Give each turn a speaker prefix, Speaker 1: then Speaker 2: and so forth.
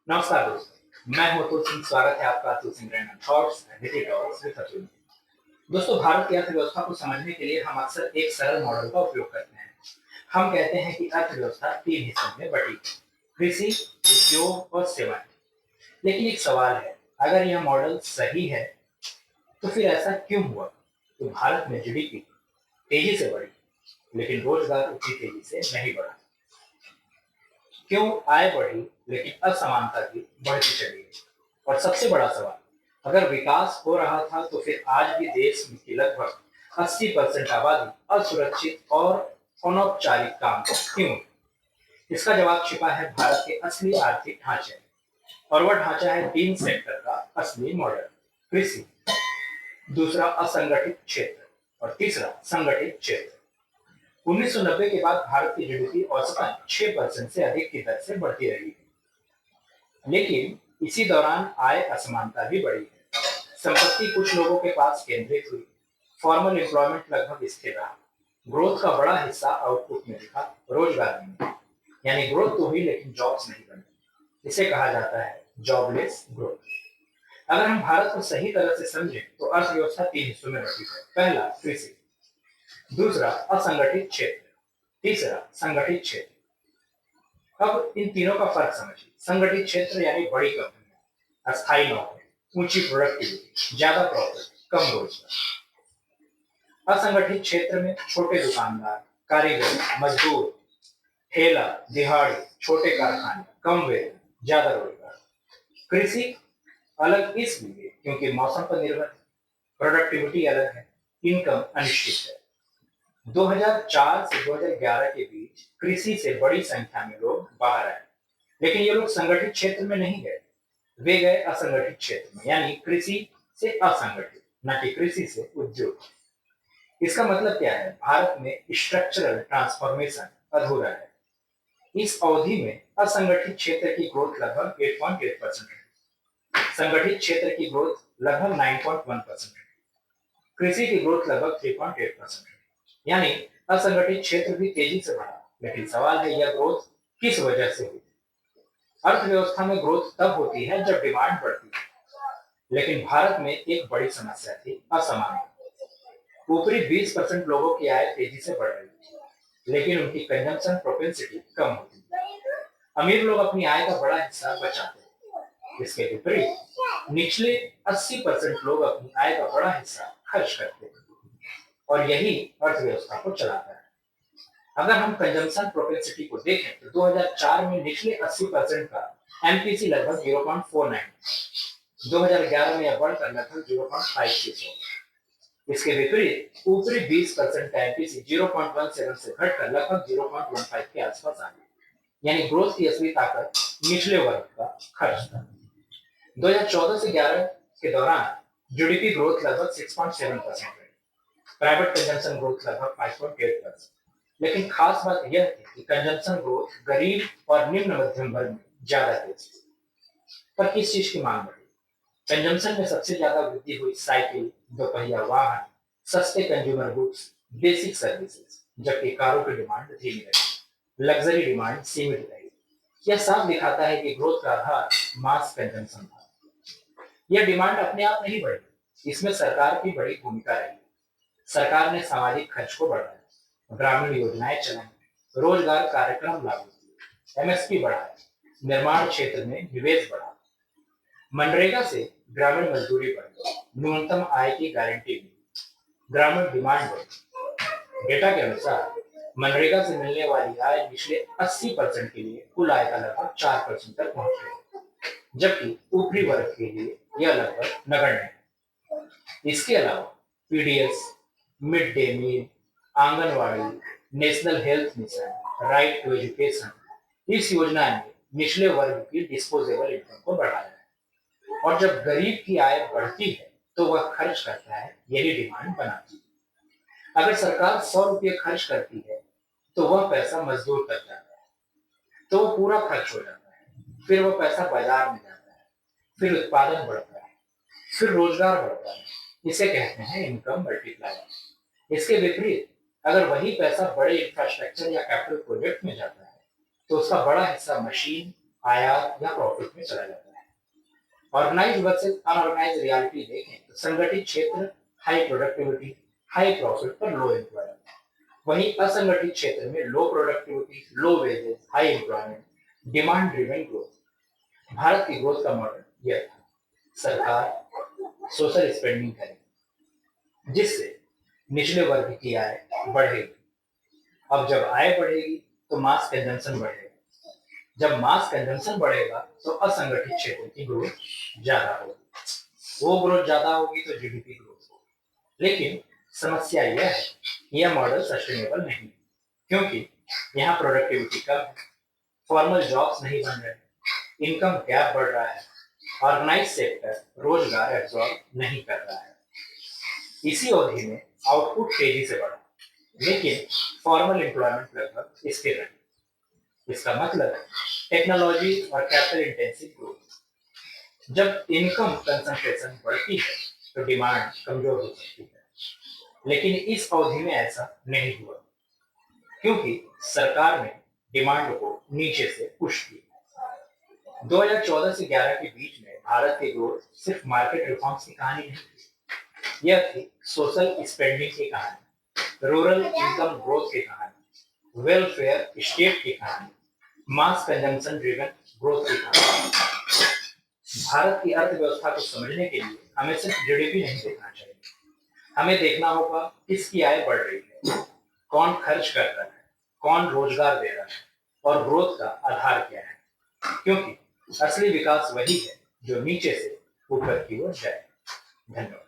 Speaker 1: नमस्कार दोस्तों, मैं हूं अतुल सिंह। स्वागत है आपका Atul Singh random thoughts and witty talks with Atul. दोस्तों, भारत की अर्थव्यवस्था को समझने के लिए हम अक्सर एक सरल मॉडल का उपयोग करते हैं। हम कहते हैं कि अर्थव्यवस्था 3 हिस्सों में बटी है: कृषि, उद्योग और सेवाएं। लेकिन एक सवाल है, अगर यह मॉडल सही है तो फिर ऐसा क्यों हुआ कि भारत में जीडीपी तेजी से बढ़ी लेकिन रोजगार उतनी तेजी से नहीं बढ़ा? क्यों आय बढ़ी लेकिन असमानता भी बढ़ती चली गई? और सबसे बड़ा सवाल, अगर विकास हो रहा था तो फिर आज भी देश में की लगभग 80% आबादी असुरक्षित और अनौपचारिक काम क्यों? इसका जवाब छिपा है भारत के असली आर्थिक ढांचे में। और वह ढांचा है 3 सेक्टर का असली मॉडल: कृषि, दूसरा असंगठित क्षेत्र और तीसरा संगठित क्षेत्र। 1990 के बाद भारत की जीडीपी औसतन 6% से अधिक की दर से बढ़ती रही, लेकिन इसी दौरान आय असमानता भी बढ़ी है। संपत्ति कुछ लोगों के पास केंद्रित हुई, फॉर्मल एम्प्लॉयमेंट लगभग स्थिर रहा, ग्रोथ का बड़ा हिस्सा आउटपुट में दिखा, रोजगार नहीं, यानी ग्रोथ तो हुई लेकिन जॉब्स नहीं बनी। इसे कहा जाता है जॉबलेस ग्रोथ। अगर हम भारत को सही तरह से समझें तो अर्थव्यवस्था 3 हिस्सों में बटी है: पहला कृषि, दूसरा असंगठित क्षेत्र, तीसरा संगठित क्षेत्र। अब इन तीनों का फर्क समझिए। संगठित क्षेत्र यानी बड़ी कंपनियां, अस्थायी नौकरी, ऊंची प्रोडक्टिविटी, ज्यादा प्रॉफिट, कम रोजगार। असंगठित क्षेत्र में छोटे दुकानदार, कारीगर, मजदूर, ठेला, दिहाड़ी, छोटे कारखाने, कम वेतन, ज्यादा रोजगार। कृषि अलग इसलिए क्योंकि मौसम पर निर्भर है, प्रोडक्टिविटी अलग है, इनकम अनिश्चित है। 2004 से 2011 के बीच कृषि से बड़ी संख्या में लोग बाहर आए, लेकिन ये लोग संगठित क्षेत्र में नहीं गए, वे गए असंगठित क्षेत्र में, यानी कृषि से असंगठित, न कि कृषि से उद्योग। इसका मतलब क्या है? भारत में स्ट्रक्चरल ट्रांसफॉर्मेशन अधूरा है। इस अवधि में असंगठित क्षेत्र की ग्रोथ लगभग 8.8% है, संगठित क्षेत्र की ग्रोथ लगभग 9.1% है, कृषि की ग्रोथ लगभग 3.8% है। यानी असंगठित क्षेत्र भी तेजी से बढ़ा, लेकिन सवाल है यह ग्रोथ किस वजह से हुई? अर्थव्यवस्था में ग्रोथ तब होती है जब डिमांड बढ़ती है, लेकिन भारत में एक बड़ी समस्या थी असमानता। ऊपरी 20% लोगों की आय तेजी से बढ़ रही थी, लेकिन उनकी कंजम्पशन प्रोपेंसिटी कम होती है। अमीर लोग अपनी आय का बड़ा हिस्सा बचाते हैं, इसके विपरीत निचले 80% लोग अपनी आय का बड़ा हिस्सा खर्च करते हैं, और यही अर्थव्यवस्था को चलाता है। अगर हम कंजम्पशन प्रोपेंसिटी को देखें तो 2004 में निचले 80% का एमपीसी लगभग 0.49, 2011 में यह बढ़कर लगभग 0.56 हो। इसके विपरीत ऊपरी 20% का एमपीसी 0.17 से घटकर लगभग 0.15 के आसपास आ गया, यानी ग्रोथ की असली ताकत निचले वर्ग का खर्च था। 2014 से 11 के दौरान जीडीपी ग्रोथ लगभग 6.7% रही, प्राइवेट कंजम्पशन ग्रोथ लगभग 5.8%। लेकिन खास बात यह थी कि कंजम्पशन ग्रोथ गरीब और निम्न मध्यम वर्ग में ज्यादा तेज थी। पर किस चीज की मांग बढ़ी? कंजम्पशन में सबसे ज्यादा वृद्धि हुई साइकिल, दोपहिया वाहन, सस्ते कंज्यूमर गुड्स, बेसिक सर्विसेज, जबकि कारों की डिमांड धीमी रही, लग्जरी डिमांड सीमित रही। यह साफ दिखाता है कि ग्रोथ का आधार मास कंजम्पशन था। यह डिमांड अपने आप नहीं बढ़ी, इसमें सरकार की बड़ी भूमिका रही। सरकार ने सामाजिक खर्च को बढ़ाया, ग्रामीण योजनाएं चलाई, रोजगार कार्यक्रम लागू किए, एमएसपी बढ़ाया, निर्माण क्षेत्र में निवेश बढ़ा, मनरेगा से ग्रामीण मजदूरी बढ़ी, न्यूनतम आय की गारंटी दी, ग्रामीण डिमांड बढ़ी। डेटा के अनुसार मनरेगा से मिलने वाली आय पिछले 80% के लिए कुल आय का लगभग 4% तक पहुंच गई, जबकि ऊपरी वर्ग के लिए यह लगभग नगण्य है। इसके अलावा PDS, mid day meal, anganwadi, national health mission, right to education, इस योजना ने निचले वर्ग की डिस्पोजेबल इनकम को बढ़ाया है। और जब गरीब की आय बढ़ती है तो वह खर्च करता है, यही डिमांड बनाती है। अगर सरकार 100 रुपये खर्च करती है तो वह पैसा मजदूर तक जाता है, तो वो पूरा खर्च हो जाता है, फिर वो पैसा बाजार में जाता है, फिर उत्पादन बढ़ता है, फिर रोजगार बढ़ता है। इसे कहते हैं इनकम मल्टीप्लायर। इसके विपरीत अगर वही पैसा बड़े इंफ्रास्ट्रक्चर या कैपिटल प्रोजेक्ट में जाता है तो उसका बड़ा हिस्सा मशीन, आयात या प्रॉफिट में चला जाता है। ऑर्गेनाइज वर्सेस अनऑर्गेनाइज रियलिटी देखें तो संगठित क्षेत्र हाई प्रोडक्टिविटी, हाई प्रॉफिट पर लो एम्प्लॉयमेंट, वहीं असंगठित क्षेत्र में लो productivity, low wages, high employment, demand driven growth. Bharat की ग्रोथ का मॉडल यह था, सरकार सोशल स्पेंडिंग करेगी जिससे निचले वर्ग की आय बढ़ेगी। अब जब आय बढ़ेगी तो मास कंजम्पशन बढ़ेगा, जब मास कंजम्पशन बढ़ेगा तो असंगठित क्षेत्र की ग्रोथ ज्यादा होगी, वो ग्रोथ ज्यादा होगी तो जीडीपी ग्रोथ होगी। लेकिन समस्या यह है कि यह मॉडल सस्टेनेबल नहीं, क्योंकि यहाँ प्रोडक्टिविटी कम है, फॉर्मल जॉब्स नहीं बन रहे, इनकम गैप बढ़ रहा है, ऑर्गेनाइज सेक्टर रोजगार एब्जॉर्ब नहीं कर रहा है। इसी अवधि में आउटपुट तेजी से बढ़ा, लेकिन फॉर्मल एम्प्लॉयमेंट लगभग स्थिर रही। इसका मतलब टेक्नोलॉजी और कैपिटल इंटेंसिव ग्रोथ। जब इनकम कंसंट्रेशन बढ़ती है तो डिमांड कमजोर हो सकती है, लेकिन इस अवधि में ऐसा नहीं हुआ, क्योंकि सरकार ने डिमांड को नीचे से पुश किया। 2014 से 11 के बीच में भारत की ग्रोथ सिर्फ मार्केट रिफॉर्म्स की कहानी नहीं थी, यह थी सोशल स्पेंडिंग की कहानी, रूरल इनकम ग्रोथ की कहानी, वेलफेयर स्टेट की कहानी, मास कंजम्पशन ड्रिवन ग्रोथ की कहानी। भारत की अर्थव्यवस्था को समझने के लिए हमें सिर्फ जीडीपी नहीं देखना चाहिए, हमें देखना होगा किसकी आय बढ़ रही है, कौन खर्च कर रहा है, कौन रोजगार दे रहा है और ग्रोथ का आधार क्या है, क्योंकि असली विकास वही है जो नीचे से ऊपर की ओर जाए। धन्यवाद।